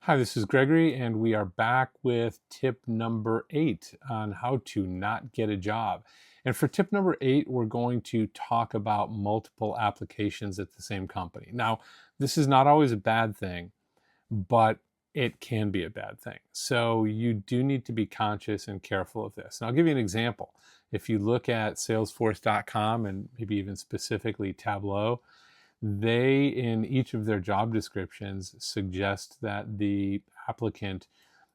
Hi, this is Gregory, and we are back with tip number 8 on how to not get a job. And for tip number 8, we're going to talk about multiple applications at the same company. Now, this is not always a bad thing, but it can be a bad thing. So you do need to be conscious and careful of this. And I'll give you an example. If you look at Salesforce.com and maybe even specifically Tableau, they, in each of their job descriptions, suggest that the applicant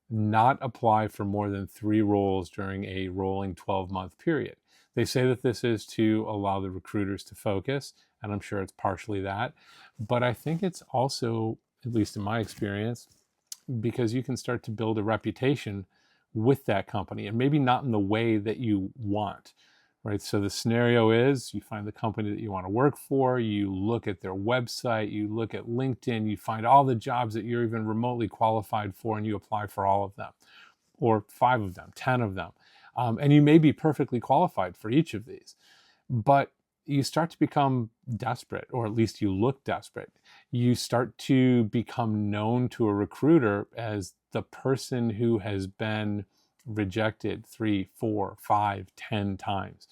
not apply for more than 3 roles during a rolling 12-month period. They say that this is to allow the recruiters to focus, and I'm sure it's partially that. But I think it's also, at least in my experience, because you can start to build a reputation with that company, and maybe not in the way that you want. Right. So the scenario is you find the company that you want to work for, you look at their website, you look at LinkedIn, you find all the jobs that you're even remotely qualified for, and you apply for all of them, or 5 of them, 10 of them. And you may be perfectly qualified for each of these, but you start to become desperate, or at least you look desperate. You start to become known to a recruiter as the person who has been rejected 3, 4, 5, 10 times.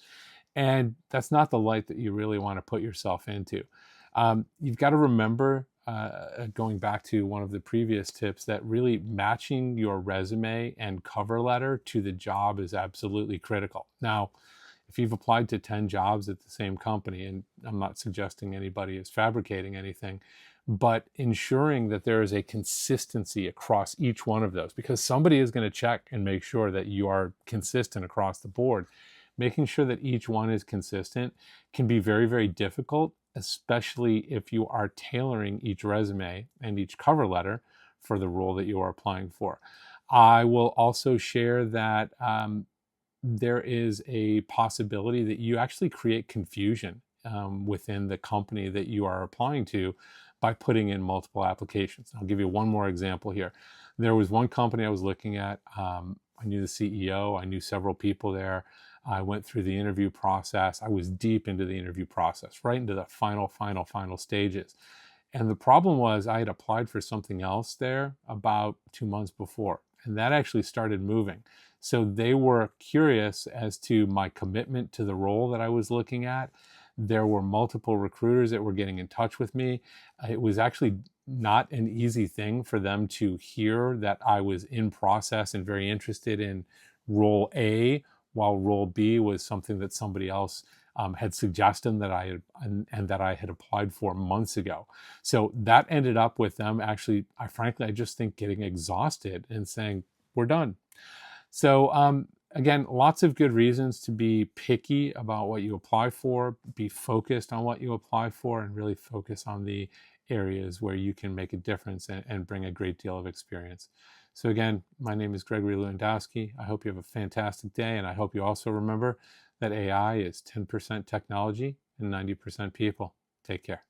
And that's not the light that you really want to put yourself into. You've got to remember, going back to one of the previous tips, that really matching your resume and cover letter to the job is absolutely critical. Now, if you've applied to 10 jobs at the same company, and I'm not suggesting anybody is fabricating anything, but ensuring that there is a consistency across each one of those, because somebody is going to check and make sure that you are consistent across the board. Making sure that each one is consistent can be very, very difficult, especially if you are tailoring each resume and each cover letter for the role that you are applying for. I will also share that there is a possibility that you actually create confusion within the company that you are applying to by putting in multiple applications. I'll give you one more example here. There was one company I was looking at. I knew the CEO, I knew several people there. I went through the interview process. I was deep into the interview process, right into the final stages. And the problem was I had applied for something else there about 2 months before, and that actually started moving. So they were curious as to my commitment to the role that I was looking at. There were multiple recruiters that were getting in touch with me. It was actually not an easy thing for them to hear that I was in process and very interested in role A, while role B was something that somebody else had suggested that I had and that I had applied for months ago. So that ended up with them actually, I just think, getting exhausted and saying, we're done. So again, lots of good reasons to be picky about what you apply for, be focused on what you apply for, and really focus on the areas where you can make a difference and bring a great deal of experience. So again, my name is Gregory Lewandowski. I hope you have a fantastic day, and I hope you also remember that AI is 10% technology and 90% people. Take care.